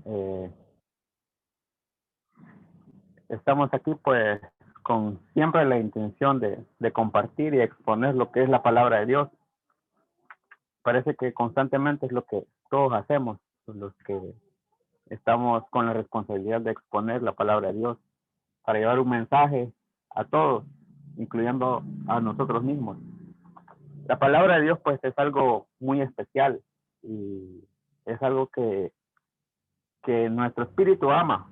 Eh, Estamos aquí pues con siempre la intención de compartir y exponer lo que es la palabra de Dios. Parece que constantemente es lo que todos hacemos, los que estamos con la responsabilidad de exponer la palabra de Dios para llevar un mensaje a todos, incluyendo a nosotros mismos. La palabra de Dios pues es algo muy especial y es algo que nuestro espíritu ama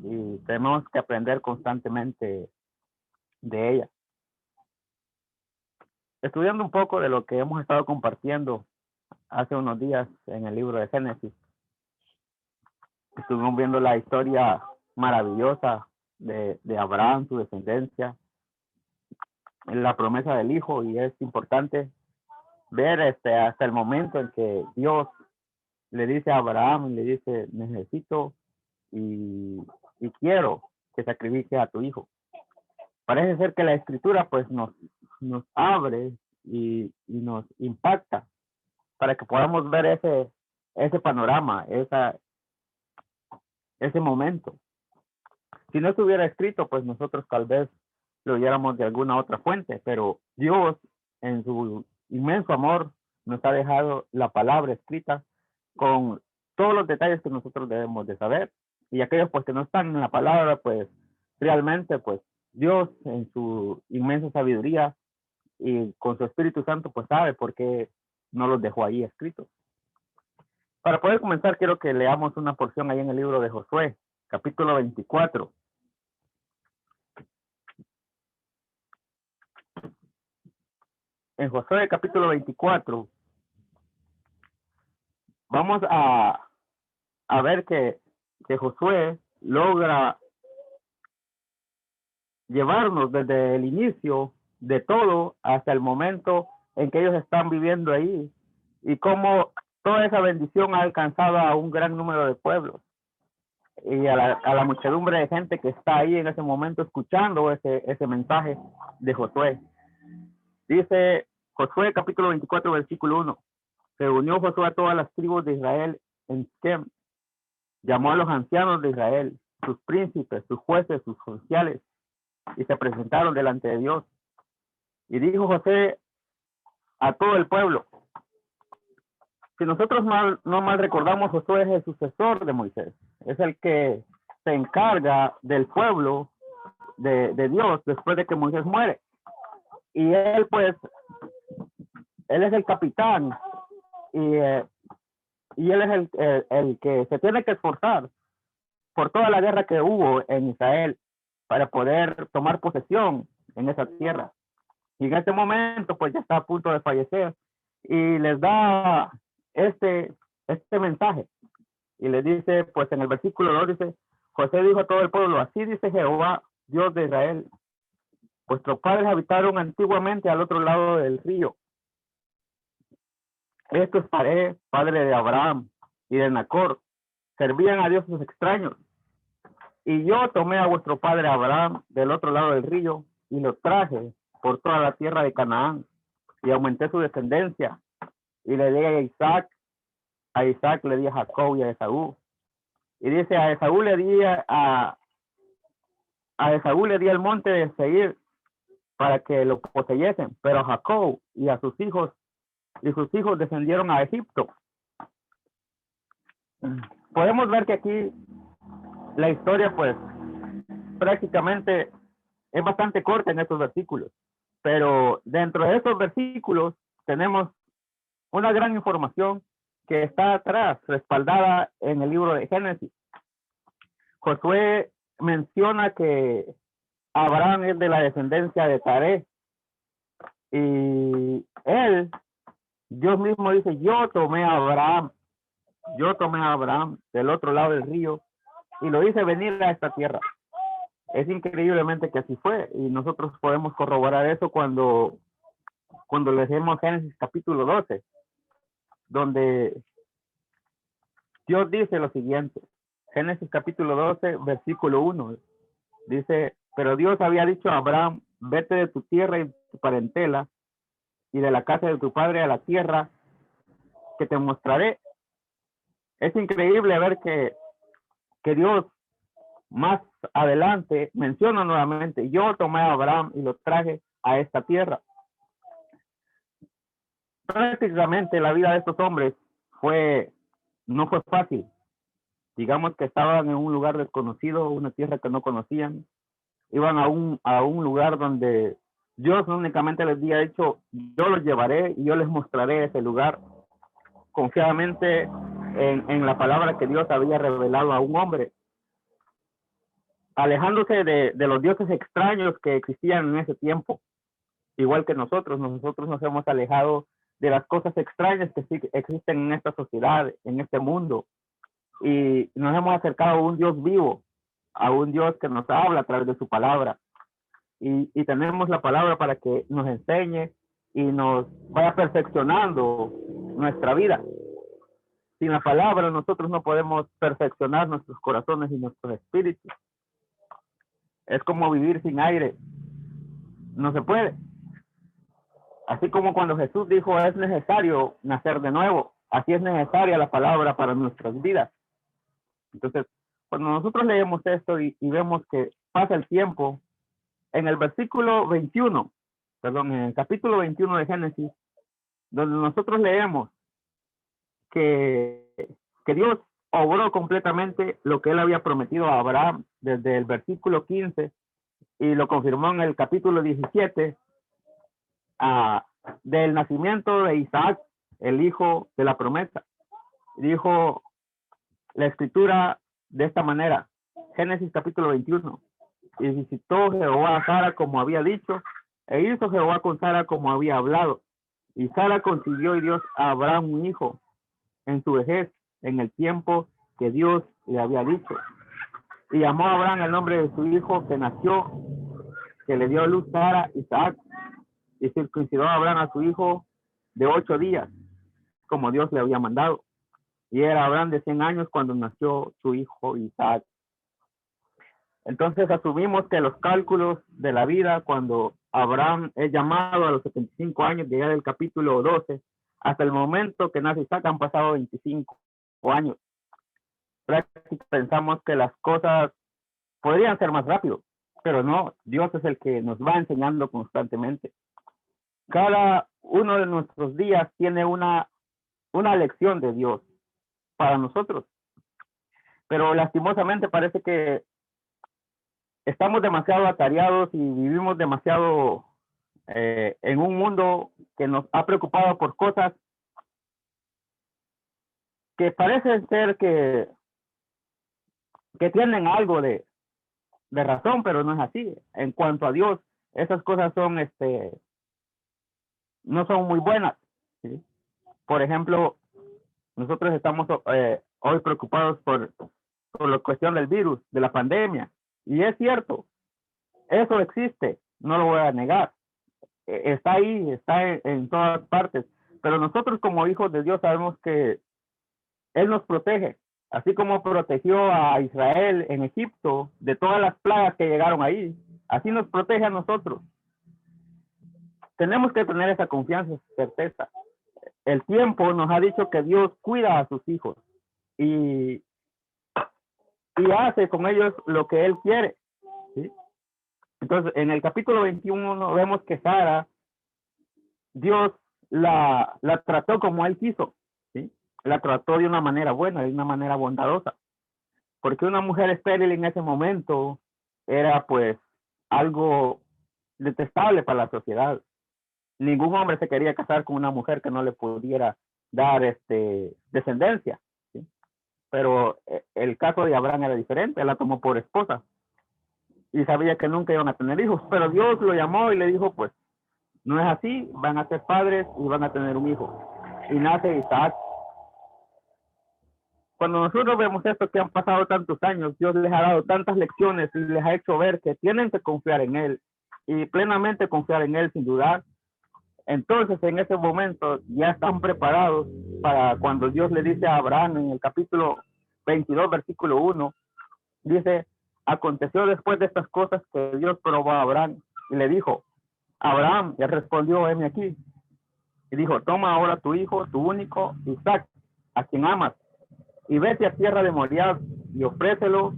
y tenemos que aprender constantemente de ella. Estudiando un poco de lo que hemos estado compartiendo hace unos días en el libro de Génesis, estuvimos viendo la historia maravillosa de Abraham, su descendencia, la promesa del hijo, y es importante ver hasta el momento en que Dios le dice a Abraham, le dice, necesito y, y quiero que sacrifique a tu hijo. Parece ser que la escritura pues nos abre y nos impacta para que podamos ver ese panorama, ese momento. Si no estuviera escrito, pues nosotros tal vez lo oyéramos de alguna otra fuente, pero Dios en su inmenso amor nos ha dejado la palabra escrita con todos los detalles que nosotros debemos de saber, y aquellos pues que no están en la palabra, pues realmente pues Dios en su inmensa sabiduría y con su Espíritu Santo pues sabe por qué no los dejó ahí escritos. Para poder comenzar, quiero que leamos una porción ahí en el libro de Josué, capítulo 24. En Josué, capítulo 24, vamos a ver que Josué logra llevarnos desde el inicio de todo hasta el momento en que ellos están viviendo ahí, y cómo toda esa bendición ha alcanzado a un gran número de pueblos y a la muchedumbre de gente que está ahí en ese momento escuchando ese mensaje de Josué. Dice Josué capítulo 24 versículo 1: se unió Josué a todas las tribus de Israel en Sichem, llamó a los ancianos de Israel, sus príncipes, sus jueces, sus oficiales, y se presentaron delante de Dios. Y dijo José a todo el pueblo: si nosotros no mal recordamos, Josué es el sucesor de Moisés, es el que se encarga del pueblo de Dios después de que Moisés muere. Y él pues, él es el capitán, y, y él es el que se tiene que esforzar por toda la guerra que hubo en Israel para poder tomar posesión en esa tierra. Y en este momento pues ya está a punto de fallecer, y les da este mensaje, y les dice pues en el versículo 2, dice: José dijo a todo el pueblo, así dice Jehová, Dios de Israel, vuestros padres habitaron antiguamente al otro lado del río. Estos padre de Abraham y de Nacor, servían a dioses extraños. Y yo tomé a vuestro padre Abraham del otro lado del río y lo traje por toda la tierra de Canaán, y aumenté su descendencia, y le di a Isaac le di a Jacob y a Esaú. Y dice: a Esaú le di Esaú le di el monte de Seir para que lo poseyesen, pero a Jacob y a sus hijos descendieron a Egipto. Podemos ver que aquí la historia pues prácticamente es bastante corta en estos versículos, pero dentro de estos versículos tenemos una gran información que está atrás, respaldada en el libro de Génesis. Josué menciona que Abraham es de la descendencia de Taré, y él, Dios mismo dice: yo tomé a Abraham del otro lado del río y lo hice venir a esta tierra. Es increíblemente que así fue, y nosotros podemos corroborar eso cuando leemos Génesis capítulo 12, donde Dios dice lo siguiente. Génesis capítulo 12, versículo 1, dice: pero Dios había dicho a Abraham: vete de tu tierra y tu parentela y de la casa de tu padre a la tierra que te mostraré. Es increíble ver que que Dios más adelante menciona nuevamente: yo tomé a Abraham y lo traje a esta tierra. Prácticamente la vida de estos hombres no fue fácil. Digamos que estaban en un lugar desconocido, una tierra que no conocían. Iban a un lugar donde Dios únicamente les había dicho: yo los llevaré y yo les mostraré ese lugar, confiadamente en la palabra que Dios había revelado a un hombre, alejándose de los dioses extraños que existían en ese tiempo. Igual que nosotros nos hemos alejado de las cosas extrañas que sí existen en esta sociedad, en este mundo, y nos hemos acercado a un Dios vivo, a un Dios que nos habla a través de su palabra, y tenemos la palabra para que nos enseñe y nos vaya perfeccionando nuestra vida. Sin la palabra nosotros no podemos perfeccionar nuestros corazones y nuestros espíritus. Es como vivir sin aire, no se puede. Así como cuando Jesús dijo: es necesario nacer de nuevo, así es necesaria la palabra para nuestras vidas. Entonces, cuando nosotros leemos esto y vemos que pasa el tiempo, en el en el capítulo 21 de Génesis, donde nosotros leemos que Dios obró completamente lo que él había prometido a Abraham desde el versículo 15, y lo confirmó en el capítulo 17, del nacimiento de Isaac, el hijo de la promesa. Dijo la escritura de esta manera, Génesis capítulo 21: y visitó Jehová a Sara como había dicho, e hizo Jehová con Sara como había hablado. Y Sara concibió y dio a Abraham un hijo en su vejez, en el tiempo que Dios le había dicho. Y llamó a Abraham el nombre de su hijo que nació, que le dio luz Sara, Isaac. Y circuncidó a Abraham a su hijo de 8 días, como Dios le había mandado. Y era Abraham de 100 años cuando nació su hijo Isaac. Entonces asumimos que los cálculos de la vida, cuando Abraham es llamado a los 75 años, de ya del capítulo 12, hasta el momento que nace Isaac, han pasado 25 años. Prácticamente pensamos que las cosas podrían ser más rápido, pero no, Dios es el que nos va enseñando constantemente. Cada uno de nuestros días tiene una lección de Dios para nosotros, pero lastimosamente parece que estamos demasiado atareados y vivimos demasiado en un mundo que nos ha preocupado por cosas que parecen ser que tienen algo de razón, pero no es así. En cuanto a Dios, esas cosas son no son muy buenas, ¿sí? Por ejemplo, nosotros estamos hoy preocupados por la cuestión del virus, de la pandemia, y es cierto, eso existe, no lo voy a negar, está ahí, está en todas partes, pero nosotros como hijos de Dios sabemos que Él nos protege, así como protegió a Israel en Egipto de todas las plagas que llegaron ahí, así nos protege a nosotros. Tenemos que tener esa confianza, certeza. El tiempo nos ha dicho que Dios cuida a sus hijos y hace con ellos lo que Él quiere, ¿sí? Entonces, en el capítulo 21 vemos que Sara, Dios la trató como Él quiso, ¿sí? La trató de una manera buena, de una manera bondadosa, porque una mujer estéril en ese momento era pues algo detestable para la sociedad. Ningún hombre se quería casar con una mujer que no le pudiera dar descendencia, ¿sí? Pero el caso de Abraham era diferente, él la tomó por esposa y sabía que nunca iban a tener hijos, pero Dios lo llamó y le dijo: pues no es así, van a ser padres y van a tener un hijo, y nace Isaac. Cuando nosotros vemos esto, que han pasado tantos años, Dios les ha dado tantas lecciones y les ha hecho ver que tienen que confiar en Él y plenamente confiar en Él sin dudar. Entonces, en ese momento ya están preparados para cuando Dios le dice a Abraham en el capítulo 22, versículo 1, dice: aconteció después de estas cosas que Dios probó a Abraham y le dijo: Abraham, ya respondió: heme aquí. Y dijo: toma ahora tu hijo, tu único, Isaac, a quien amas, y vete a tierra de Moriah y ofrécelo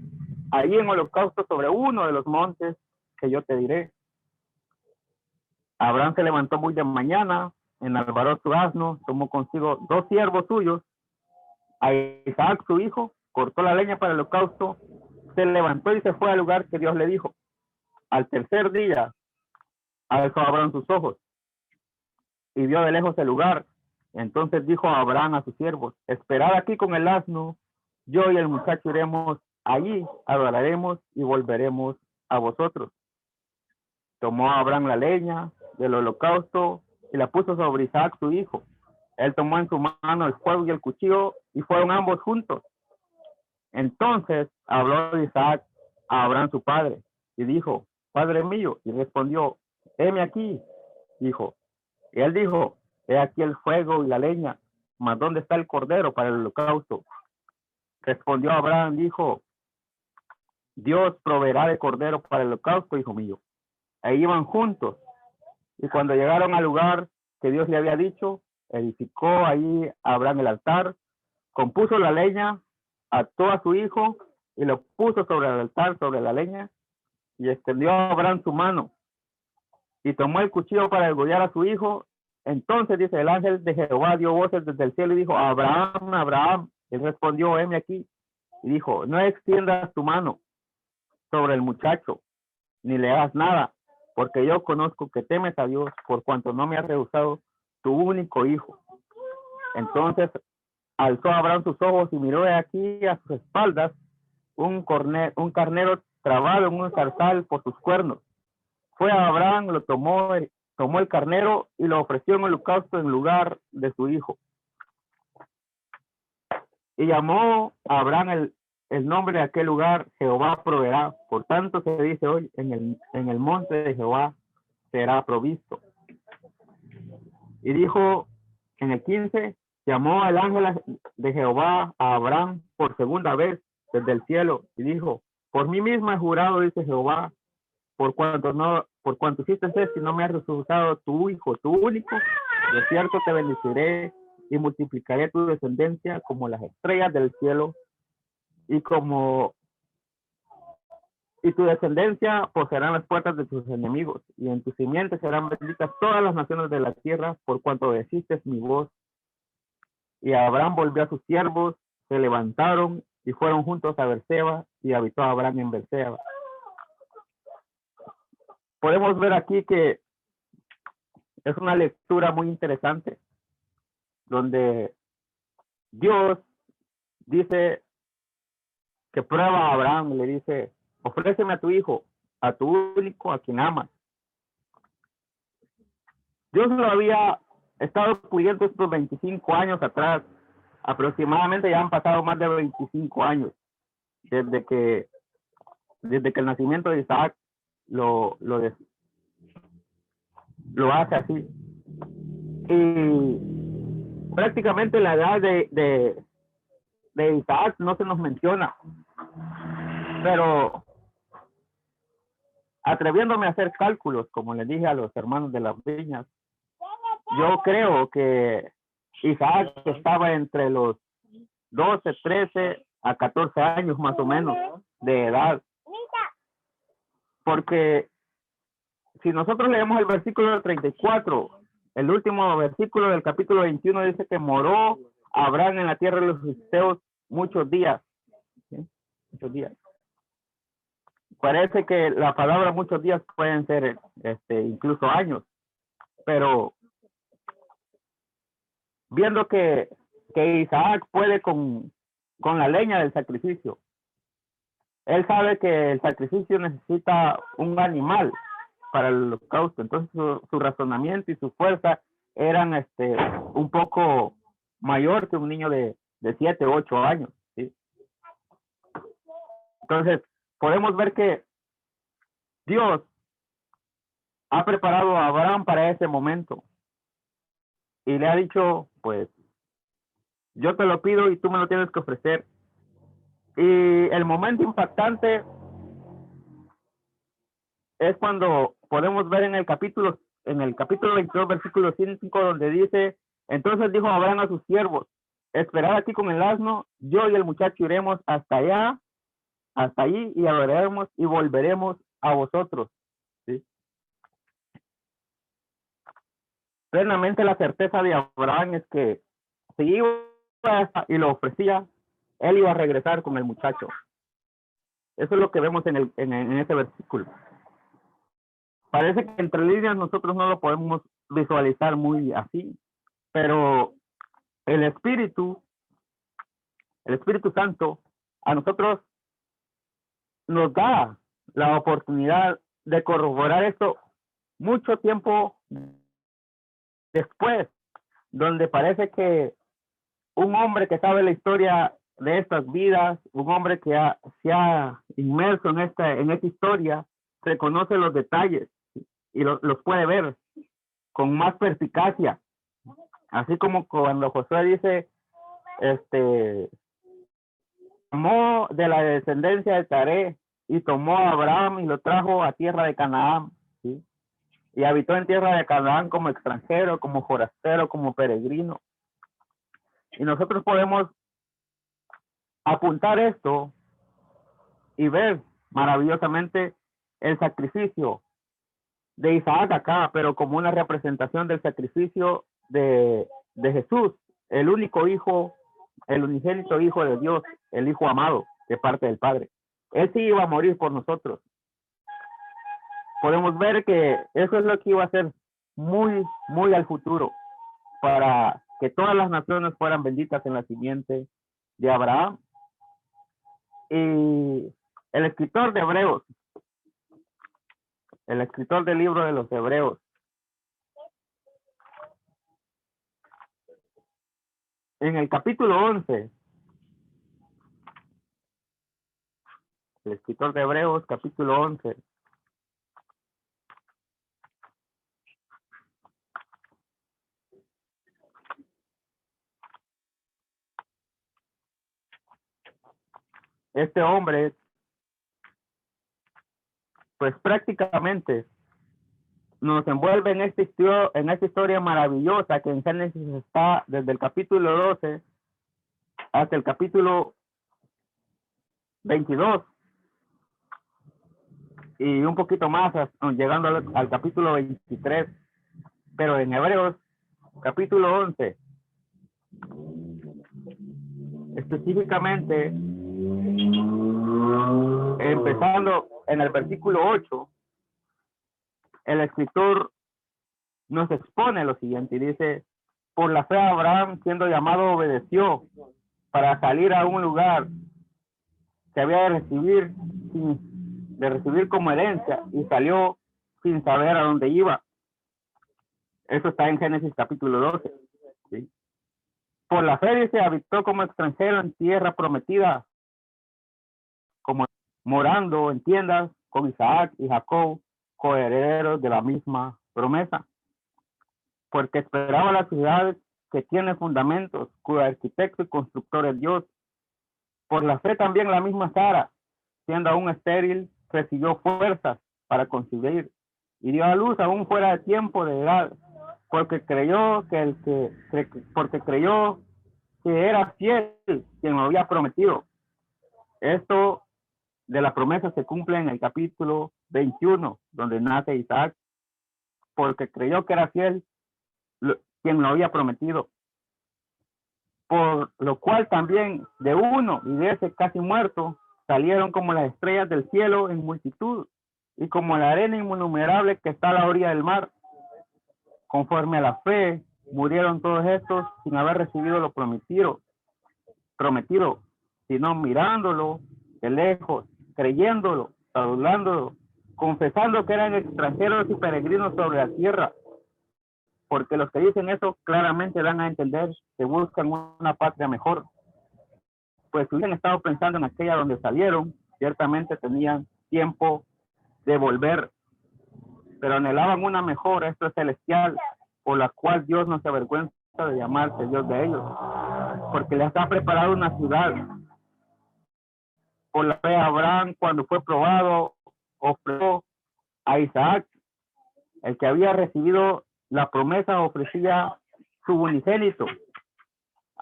ahí en holocausto sobre uno de los montes que yo te diré. Abraham se levantó muy de mañana, enalbaró su asno, tomó consigo 2 siervos suyos, a Isaac su hijo, cortó la leña para el holocausto, se levantó y se fue al lugar que Dios le dijo. Al tercer día alzó Abraham sus ojos y vio de lejos el lugar. Entonces dijo Abraham a sus siervos: esperad aquí con el asno, yo y el muchacho iremos allí, adoraremos y volveremos a vosotros. Tomó Abraham la leña del holocausto y la puso sobre Isaac su hijo. Él tomó en su mano el fuego y el cuchillo y fueron ambos juntos. Entonces habló Isaac a Abraham su padre y dijo: Padre mío. Y respondió: heme aquí, hijo. Y él dijo: he aquí el fuego y la leña, mas ¿dónde está el cordero para el holocausto? Respondió Abraham, dijo: Dios proveerá de cordero para el holocausto, hijo mío. E iban juntos, y cuando llegaron al lugar que Dios le había dicho, edificó ahí Abraham el altar, compuso la leña, ató a su hijo y lo puso sobre el altar, sobre la leña, y extendió a Abraham su mano y tomó el cuchillo para degollar a su hijo. Entonces, dice, el ángel de Jehová dio voces desde el cielo y dijo: Abraham, Abraham. Él respondió: heme aquí. Y dijo: no extiendas tu mano sobre el muchacho, ni le hagas nada, porque yo conozco que temes a Dios, por cuanto no me has rehusado tu único hijo. Entonces alzó Abraham sus ojos y miró aquí a sus espaldas un carnero trabado en un zarzal por sus cuernos. Fue a Abraham, lo tomó el carnero y lo ofreció en holocausto en lugar de su hijo. Y llamó a Abraham el nombre de aquel lugar: Jehová proveerá. Por tanto se dice hoy: en el monte de Jehová será provisto. Y dijo en el 15: llamó al ángel de Jehová a Abraham por segunda vez desde el cielo y dijo: por mí mismo he jurado, dice Jehová, por cuanto hiciste esto y no me has resucitado tu hijo, tu único, de cierto te bendeciré y multiplicaré tu descendencia como las estrellas del cielo y tu descendencia poseerán las puertas de tus enemigos, y en tu simiente serán benditas todas las naciones de la tierra, por cuanto obedeciste mi voz. Y Abraham volvió a sus siervos, se levantaron y fueron juntos a Berseba, y habitó Abraham en Berseba. Podemos ver aquí que es una lectura muy interesante, donde Dios dice que prueba a Abraham, le dice: ofréceme a tu hijo, a tu único, a quien amas. Dios lo había estado cuidando estos 25 años atrás. Aproximadamente ya han pasado más de 25 años desde que el nacimiento de Isaac lo hace así. Y prácticamente la edad de Isaac no se nos menciona, pero atreviéndome a hacer cálculos, como les dije a los hermanos de las viñas, yo creo que Isaac estaba entre los 12, 13 a 14 años más o menos de edad. Porque si nosotros leemos el versículo 34, el último versículo del capítulo 21 dice que moró Abraham en la tierra de los filisteos muchos días. ¿Sí? Muchos días. Parece que la palabra muchos días pueden ser incluso años, pero viendo que Isaac puede con la leña del sacrificio, él sabe que el sacrificio necesita un animal para el holocausto. Entonces su razonamiento y su fuerza eran un poco mayor que un niño de 7 u 8 años, ¿sí? Entonces podemos ver que Dios ha preparado a Abraham para ese momento y le ha dicho: pues yo te lo pido y tú me lo tienes que ofrecer. Y el momento impactante es cuando podemos ver en el capítulo 22, versículo 5, donde dice: entonces dijo Abraham a sus siervos: esperad aquí con el asno, yo y el muchacho iremos hasta allá, hasta allí, y adoraremos y volveremos a vosotros. ¿Sí? Plenamente la certeza de Abraham es que si iba y lo ofrecía, él iba a regresar con el muchacho. Eso es lo que vemos en ese versículo. Parece que entre líneas nosotros no lo podemos visualizar muy así, pero el Espíritu Santo a nosotros nos da la oportunidad de corroborar esto mucho tiempo después, donde parece que un hombre que sabe la historia de estas vidas, un hombre que se ha inmerso en esta historia, reconoce los detalles y los puede ver con más perspicacia. Así como cuando Josué dice, tomó de la descendencia de Taré y tomó a Abraham y lo trajo a tierra de Canaán, ¿sí? Y habitó en tierra de Canaán como extranjero, como forastero, como peregrino. Y nosotros podemos apuntar esto y ver maravillosamente el sacrificio de Isaac acá, pero como una representación del sacrificio de Jesús, el único hijo, el unigénito hijo de Dios, el hijo amado de parte del Padre. Él sí iba a morir por nosotros. Podemos ver que eso es lo que iba a ser muy, muy al futuro, para que todas las naciones fueran benditas en la simiente de Abraham. Y el escritor de Hebreos, el escritor del libro de los Hebreos, en el capítulo 11, el escritor de Hebreos, capítulo 11, este hombre, pues prácticamente nos envuelve en esta historia maravillosa que en Génesis está desde el capítulo 12 hasta el capítulo 22 y un poquito más, llegando al capítulo 23, pero en Hebreos capítulo 11 específicamente, empezando en el versículo 8, el escritor nos expone lo siguiente y dice: por la fe Abraham, siendo llamado, obedeció para salir a un lugar que había de recibir como herencia, y salió sin saber a dónde iba. Eso está en Génesis capítulo 12. ¿Sí? Por la fe dice, habitó como extranjero en tierra prometida, como morando en tiendas con Isaac y Jacob, coherederos de la misma promesa, porque esperaba la ciudad que tiene fundamentos, cuyo arquitecto y constructor es Dios. Por la fe también la misma Sara, siendo aún estéril, recibió fuerzas para concebir y dio a luz aún fuera de tiempo de edad, porque creyó que era fiel quien lo había prometido. Esto de la promesa se cumple en el capítulo 21, donde nace Isaac, porque creyó que era fiel quien lo había prometido. Por lo cual también de uno y de ese casi muerto salieron como las estrellas del cielo en multitud, y como la arena innumerable que está a la orilla del mar. Conforme a la fe, murieron todos estos sin haber recibido lo prometido, sino mirándolo de lejos, creyéndolo, saludándolo, confesando que eran extranjeros y peregrinos sobre la tierra. Porque los que dicen eso claramente dan a entender que buscan una patria mejor. Pues si hubieran estado pensando en aquella donde salieron, ciertamente tenían tiempo de volver, pero anhelaban una mejor, esto es celestial, por la cual Dios no se avergüenza de llamarse Dios de ellos, porque les ha preparado una ciudad. Por la fe Abraham, cuando fue probado, ofreció a Isaac, el que había recibido la promesa, ofrecía su unigénito,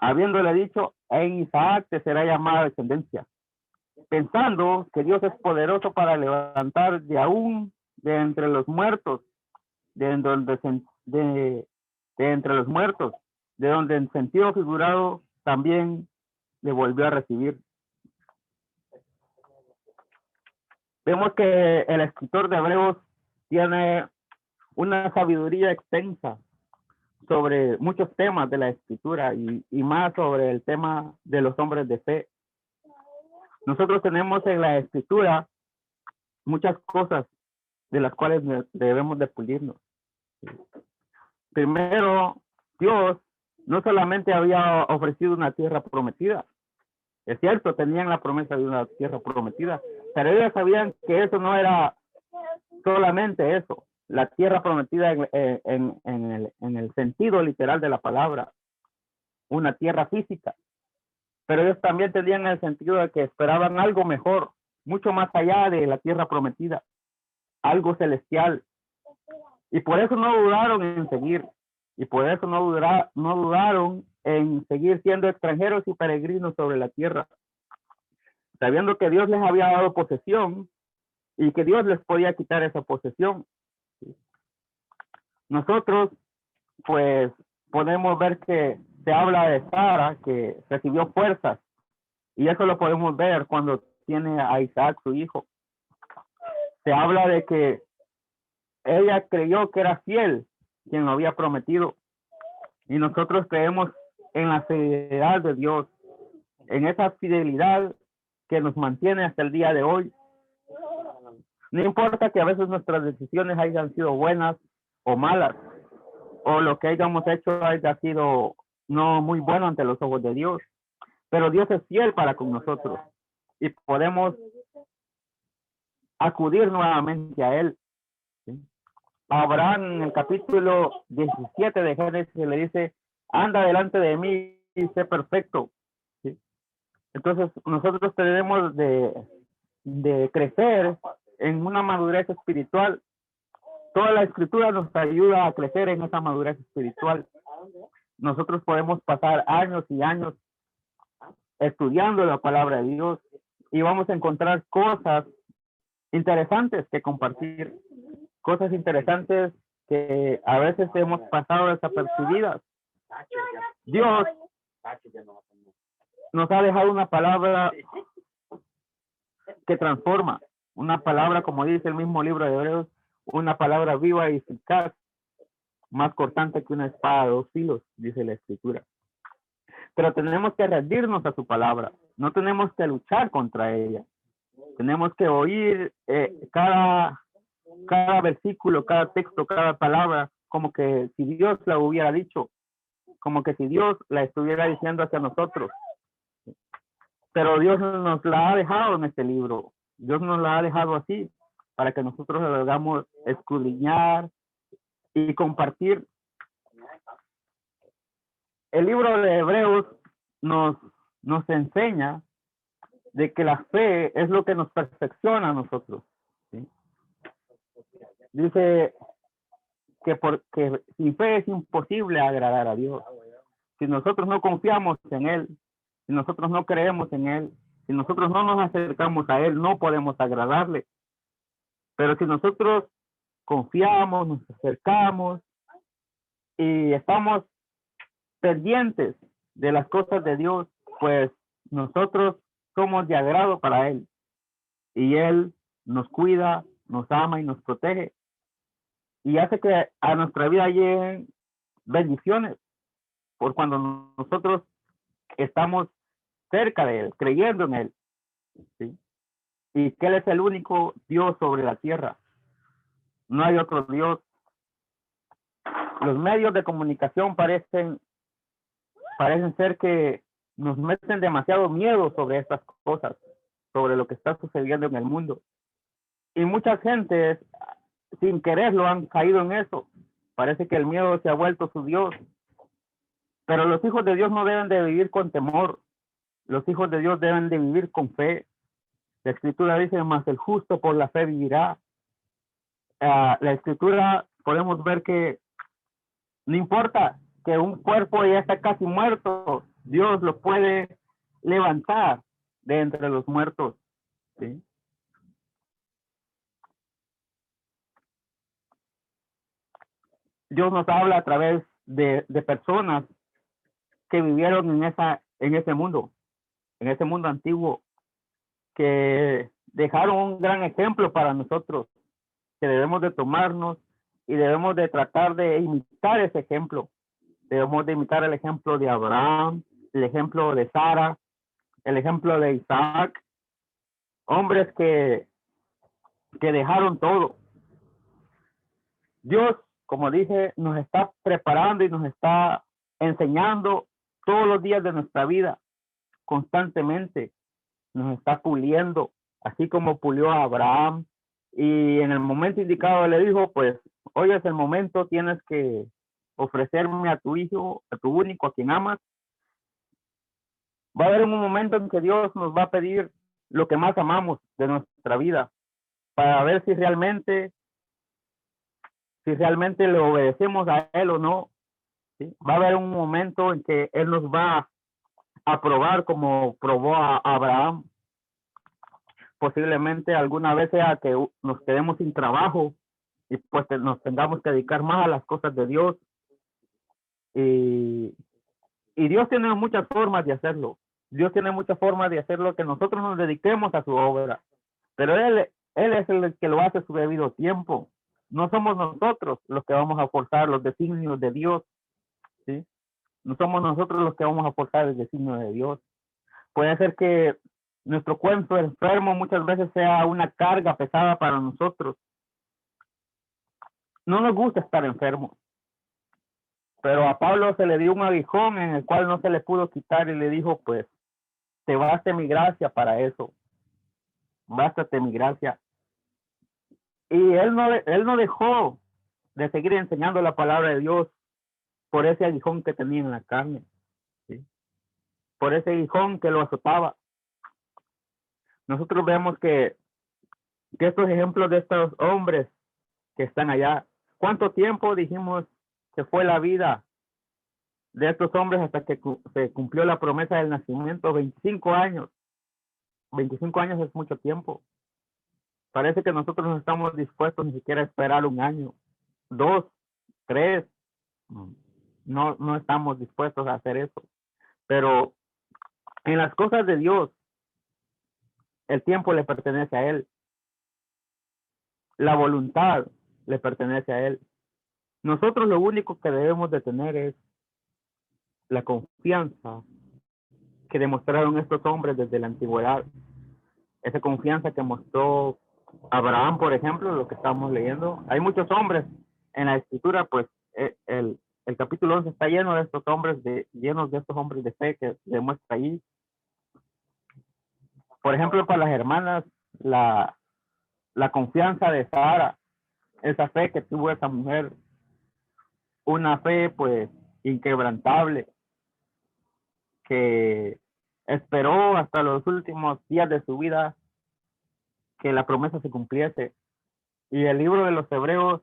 habiéndole dicho, en Isaac te será llamada descendencia, pensando que Dios es poderoso para levantar de aún de entre los muertos, de donde de entre los muertos, de donde en sentido figurado también le volvió a recibir. Vemos que el escritor de Hebreos tiene una sabiduría extensa sobre muchos temas de la escritura y más sobre el tema de los hombres de fe. Nosotros tenemos en la escritura muchas cosas de las cuales debemos de pulirnos. Primero, Dios no solamente había ofrecido una tierra prometida, es cierto, tenían la promesa de una tierra prometida, pero ellos sabían que eso no era solamente eso, la tierra prometida en el sentido literal de la palabra, una tierra física, pero ellos también tenían el sentido de que esperaban algo mejor, mucho más allá de la tierra prometida, algo celestial, y por eso no dudaron en seguir, y por eso no dudaron en seguir siendo extranjeros y peregrinos sobre la tierra, sabiendo que Dios les había dado posesión y que Dios les podía quitar esa posesión. Nosotros, pues, podemos ver que se habla de Sara, que recibió fuerzas, y eso lo podemos ver cuando tiene a Isaac, su hijo. Se habla de que ella creyó que era fiel quien lo había prometido, y nosotros creemos en la fidelidad de Dios, en esa fidelidad que nos mantiene hasta el día de hoy. No importa que a veces nuestras decisiones hayan sido buenas o malas, o lo que hayamos hecho haya sido no muy bueno ante los ojos de Dios, pero Dios es fiel para con nosotros y podemos acudir nuevamente a Él. ¿Sí? A Abraham en el capítulo 17 de Génesis le dice, anda delante de mí y sé perfecto. ¿Sí? Entonces nosotros tenemos de crecer en una madurez espiritual. Toda la escritura nos ayuda a crecer en esa madurez espiritual. Nosotros podemos pasar años y años estudiando la palabra de Dios y vamos a encontrar cosas interesantes que compartir, cosas interesantes que a veces hemos pasado desapercibidas. Dios nos ha dejado una palabra que transforma, una palabra, como dice el mismo libro de Hebreos, una palabra viva y eficaz, más cortante que una espada de 2 filos, dice la escritura. Pero tenemos que rendirnos a su palabra, no tenemos que luchar contra ella. Tenemos que oír cada versículo, cada texto, cada palabra, como que si Dios la hubiera dicho, como que si Dios la estuviera diciendo hacia nosotros. Pero Dios nos la ha dejado en este libro. Dios nos la ha dejado así, para que nosotros lo hagamos escudriñar y compartir. El libro de Hebreos nos enseña de que la fe es lo que nos perfecciona a nosotros. ¿Sí? Dice que porque sin fe es imposible agradar a Dios. Si nosotros no confiamos en Él, si nosotros no creemos en Él, si nosotros no nos acercamos a Él, no podemos agradarle. Pero si nosotros confiamos, nos acercamos y estamos pendientes de las cosas de Dios, pues nosotros somos de agrado para Él. Y Él nos cuida, nos ama y nos protege. Y hace que a nuestra vida lleguen bendiciones por cuando nosotros estamos cerca de Él, creyendo en Él. ¿Sí? Y que Él es el único Dios sobre la tierra. No hay otro Dios. Los medios de comunicación parecen ser que nos meten demasiado miedo sobre estas cosas, sobre lo que está sucediendo en el mundo. Y mucha gente, sin quererlo, han caído en eso. Parece que el miedo se ha vuelto su Dios. Pero los hijos de Dios no deben de vivir con temor. Los hijos de Dios deben de vivir con fe. La escritura dice, mas el justo por la fe vivirá. La escritura podemos ver que no importa que un cuerpo ya está casi muerto, Dios lo puede levantar de entre los muertos, ¿sí? Dios nos habla a través de personas que vivieron en ese mundo antiguo, que dejaron un gran ejemplo para nosotros, que debemos de tomarnos y debemos de tratar de imitar ese ejemplo. Debemos de imitar el ejemplo de Abraham, el ejemplo de Sara, el ejemplo de Isaac, hombres que dejaron todo. Dios, como dije, nos está preparando y nos está enseñando todos los días de nuestra vida, constantemente. Nos está puliendo, así como pulió a Abraham. Y en el momento indicado le dijo, pues, hoy es el momento, tienes que ofrecerme a tu hijo, a tu único, a quien amas. Va a haber un momento en que Dios nos va a pedir lo que más amamos de nuestra vida, para ver si realmente le obedecemos a Él o no. ¿Sí? Va a haber un momento en que Él nos va a probar como probó a Abraham. Posiblemente alguna vez sea que nos quedemos sin trabajo y pues nos tengamos que dedicar más a las cosas de Dios. Y Dios tiene muchas formas de hacerlo. Dios tiene muchas formas de hacerlo, que nosotros nos dediquemos a su obra. Pero Él es el que lo hace a su debido tiempo. No somos nosotros los que vamos a forzar los designios de Dios, ¿sí? No somos nosotros los que vamos a forzar el designio de Dios. Puede ser que nuestro cuerpo enfermo muchas veces sea una carga pesada para nosotros. No nos gusta estar enfermos, pero a Pablo se le dio un aguijón en el cual no se le pudo quitar y le dijo, pues, te baste mi gracia para eso, bástate mi gracia. Y él no dejó de seguir enseñando la palabra de Dios por ese aguijón que tenía en la carne, ¿sí? Por ese aguijón que lo azotaba. Nosotros vemos que estos ejemplos de estos hombres que están allá, ¿cuánto tiempo dijimos que fue la vida de estos hombres hasta que se cumplió la promesa del nacimiento? 25 años. 25 años es mucho tiempo. Parece que nosotros no estamos dispuestos ni siquiera a esperar un año, 2, 3. No estamos dispuestos a hacer eso. Pero en las cosas de Dios, el tiempo le pertenece a Él. La voluntad le pertenece a Él. Nosotros lo único que debemos de tener es la confianza que demostraron estos hombres desde la antigüedad. Esa confianza que mostró Abraham, por ejemplo, lo que estamos leyendo. Hay muchos hombres en la escritura, pues el capítulo 11 está lleno de estos hombres, llenos de estos hombres de fe que demuestra ahí. Por ejemplo, para las hermanas, la confianza de Sara, esa fe que tuvo esa mujer, una fe pues inquebrantable, que esperó hasta los últimos días de su vida que la promesa se cumpliese. Y el libro de los Hebreos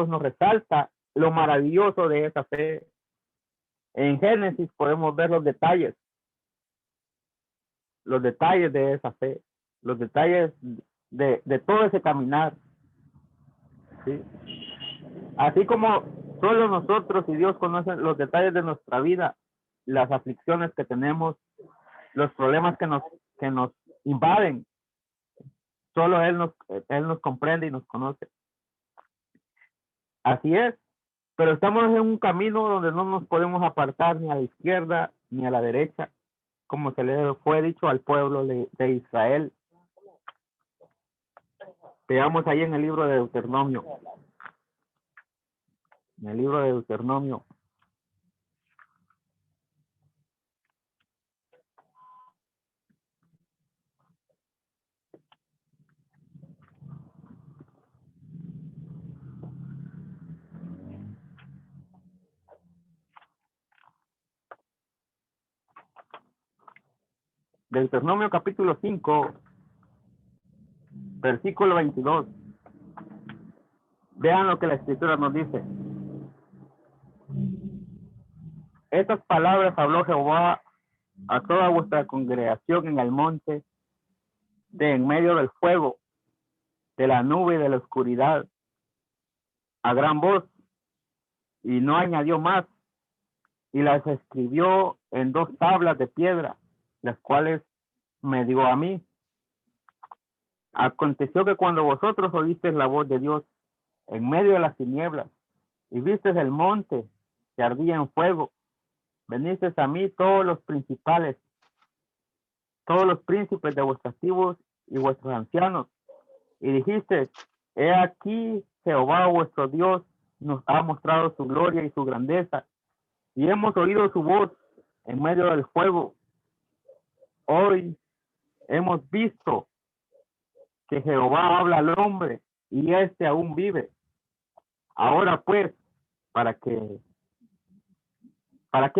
nos resalta lo maravilloso de esa fe. En Génesis podemos ver los detalles de esa fe, los detalles de todo ese caminar, ¿sí? Así como solo nosotros y Dios conocen los detalles de nuestra vida, las aflicciones que tenemos, los problemas que nos invaden, solo Él nos comprende y nos conoce. Así es, pero estamos en un camino donde no nos podemos apartar ni a la izquierda ni a la derecha, como se le fue dicho al pueblo de Israel. Veamos ahí en el libro de Deuteronomio. En el libro de Deuteronomio. Deuteronomio capítulo 5, versículo 22. Vean lo que la escritura nos dice. Estas palabras habló Jehová a toda vuestra congregación en el monte, de en medio del fuego, de la nube y de la oscuridad, a gran voz, y no añadió más, y las escribió en 2 tablas de piedra, las cuales me dio a mí. Aconteció que cuando vosotros oísteis la voz de Dios en medio de las tinieblas, y visteis el monte que ardía en fuego, venisteis a mí todos los principales, todos los príncipes de vuestras tribus y vuestros ancianos, y dijiste: he aquí Jehová vuestro Dios nos ha mostrado su gloria y su grandeza, y hemos oído su voz en medio del fuego. Hoy hemos visto que Jehová habla al hombre, y éste aún vive. Ahora pues, ¿para qué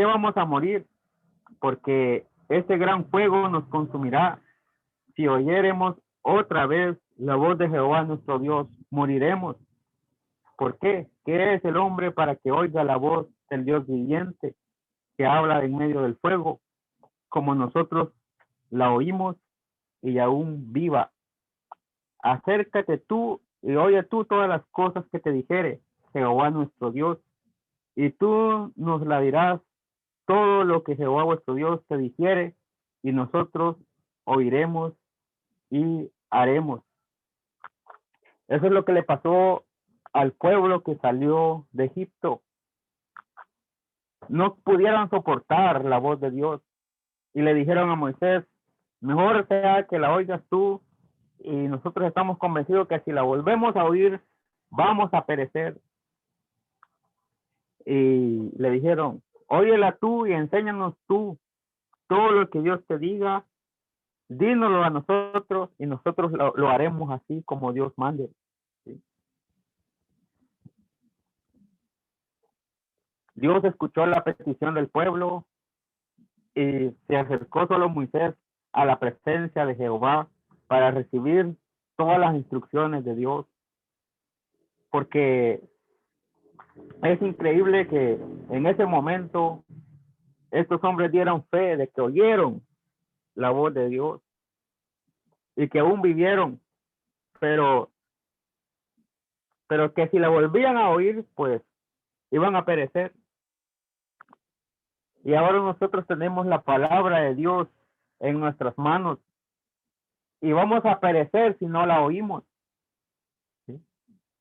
vamos a morir? Porque este gran fuego nos consumirá. Si oyéremos otra vez la voz de Jehová nuestro Dios, moriremos. ¿Por qué? ¿Qué es el hombre para que oiga la voz del Dios viviente, que habla en medio del fuego, como nosotros la oímos, y aún viva? Acércate tú y oye tú todas las cosas que te dijere Jehová nuestro Dios, y tú nos la dirás todo lo que Jehová vuestro Dios te dijere, y nosotros oiremos y haremos. Eso es lo que le pasó al pueblo que salió de Egipto. No pudieron soportar la voz de Dios y le dijeron a Moisés: mejor sea que la oigas tú, y nosotros estamos convencidos que si la volvemos a oír vamos a perecer. Y le dijeron: óyela tú y enséñanos tú todo lo que Dios te diga, dínoslo a nosotros y nosotros lo haremos así como Dios mande. ¿Sí? Dios escuchó la petición del pueblo y se acercó solo Moisés a la presencia de Jehová para recibir todas las instrucciones de Dios, porque es increíble que en ese momento estos hombres dieron fe de que oyeron la voz de Dios y que aún vivieron, pero que si la volvían a oír, pues iban a perecer. Y ahora nosotros tenemos la palabra de Dios en nuestras manos y vamos a perecer si no la oímos. ¿Sí?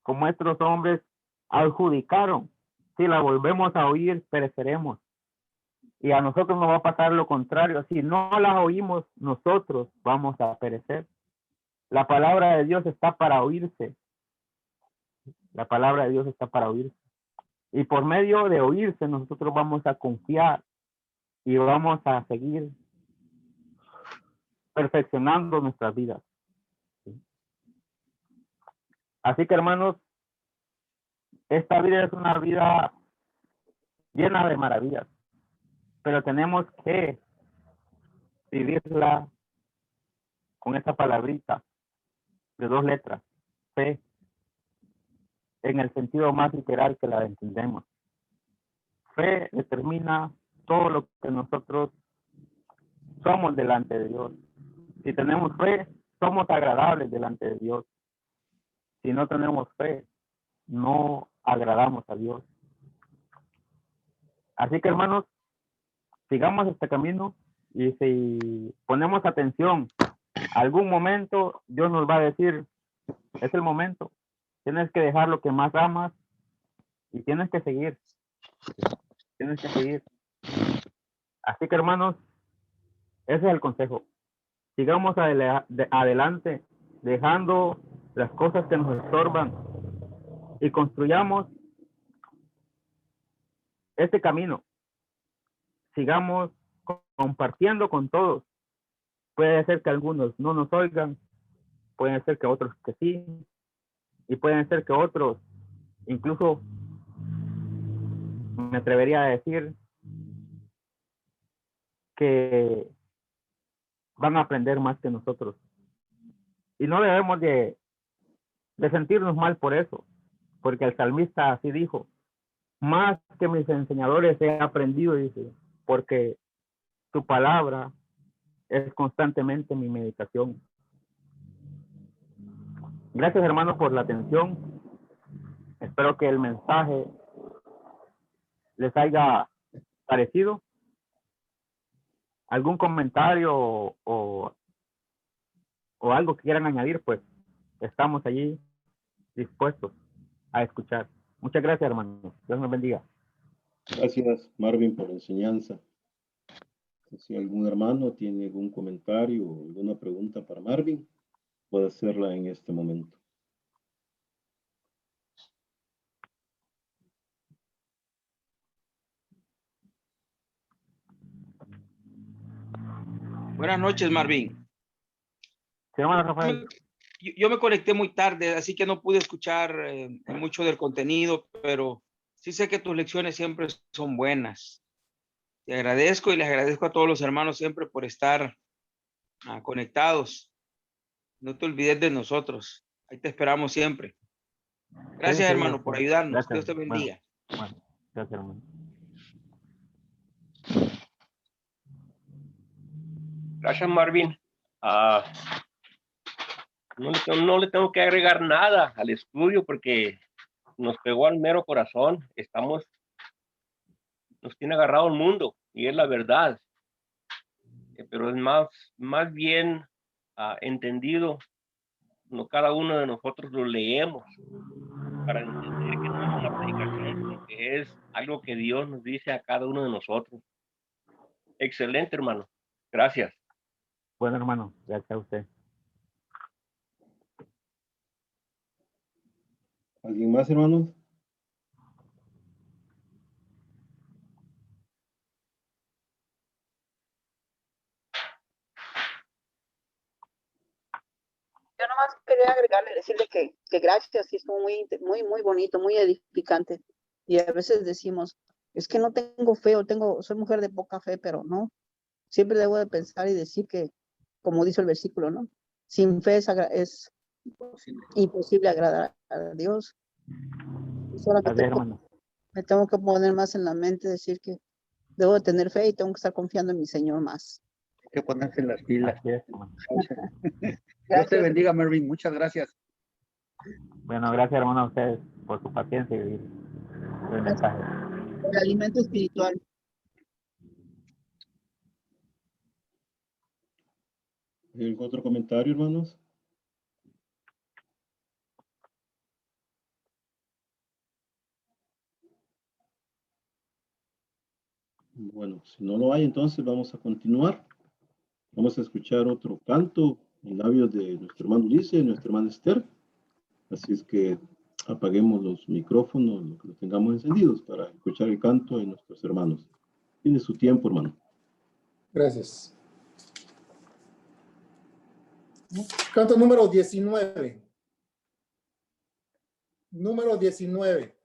Como estos hombres adjudicaron: si la volvemos a oír, pereceremos. Y a nosotros nos va a pasar lo contrario: si no la oímos, nosotros vamos a perecer. La palabra de Dios está para oírse. La palabra de Dios está para oírse. Y por medio de oírse, nosotros vamos a confiar y vamos a seguir perfeccionando nuestras vidas. ¿Sí? Así que, hermanos, esta vida es una vida llena de maravillas, pero tenemos que vivirla con esta palabrita de 2 letras: fe, en el sentido más literal que la entendemos. Fe determina todo lo que nosotros somos delante de Dios. Si tenemos fe, somos agradables delante de Dios. Si no tenemos fe, no agradamos a Dios. Así que, hermanos, sigamos este camino, y si ponemos atención, algún momento Dios nos va a decir: es el momento, tienes que dejar lo que más amas y tienes que seguir. Tienes que seguir. Así que, hermanos, ese es el consejo. Sigamos adelante, dejando las cosas que nos estorban, y construyamos este camino. Sigamos compartiendo con todos. Puede ser que algunos no nos oigan, pueden ser que otros que sí, y pueden ser que otros, incluso me atrevería a decir, que van a aprender más que nosotros. Y no debemos de sentirnos mal por eso, porque el salmista así dijo: más que mis enseñadores he aprendido, dice, porque tu palabra es constantemente mi meditación. Gracias, hermano, por la atención. Espero que el mensaje les haya parecido. ¿Algún comentario o algo que quieran añadir? Pues estamos allí dispuestos a escuchar. Muchas gracias, hermano. Dios nos bendiga. Gracias, Marvin, por la enseñanza. Si algún hermano tiene algún comentario o alguna pregunta para Marvin, puede hacerla en este momento. Buenas noches, Marvin. Sí, hermano Rafael. Yo me conecté muy tarde, así que no pude escuchar mucho del contenido, pero sí sé que tus lecciones siempre son buenas. Te agradezco y les agradezco a todos los hermanos siempre por estar conectados. No te olvides de nosotros. Ahí te esperamos siempre. Gracias, Sí, hermano, por ayudarnos. gracias. Dios te bendiga. Bueno, gracias, hermano. Gracias, Marvin. No le tengo que agregar nada al estudio porque nos pegó al mero corazón. Nos tiene agarrado el mundo y es la verdad. Pero es más bien entendido. No cada uno de nosotros lo leemos para entender que no es una predicación, sino que es algo que Dios nos dice a cada uno de nosotros. Excelente, hermano. Gracias. Bueno, hermano, gracias a usted. ¿Alguien más, hermanos? Yo nomás quería agregarle, decirle que gracias, sí, estuvo muy bonito, muy edificante. Y a veces decimos, es que no tengo fe, soy mujer de poca fe, pero no. Siempre debo de pensar y decir que, como dice el versículo, ¿no? Sin fe es imposible agradar a Dios. Solamente Gracias, me tengo que poner más en la mente, decir que debo de tener fe y tengo que estar confiando en mi Señor más. Hay que ponerse las pilas. Así es, hermano. Dios te bendiga, Marvin. Muchas gracias. Bueno, gracias, hermano, a ustedes por su paciencia y el mensaje. El alimento espiritual. ¿Hay algún otro comentario, hermanos? Bueno, si no lo hay, entonces vamos a continuar. Vamos a escuchar otro canto en labios de nuestro hermano Ulises y nuestra hermana Esther. Así es que apaguemos los micrófonos, lo que los tengamos encendidos, para escuchar el canto de nuestros hermanos. Tiene su tiempo, hermano. Gracias. Canto número 19. Número 19.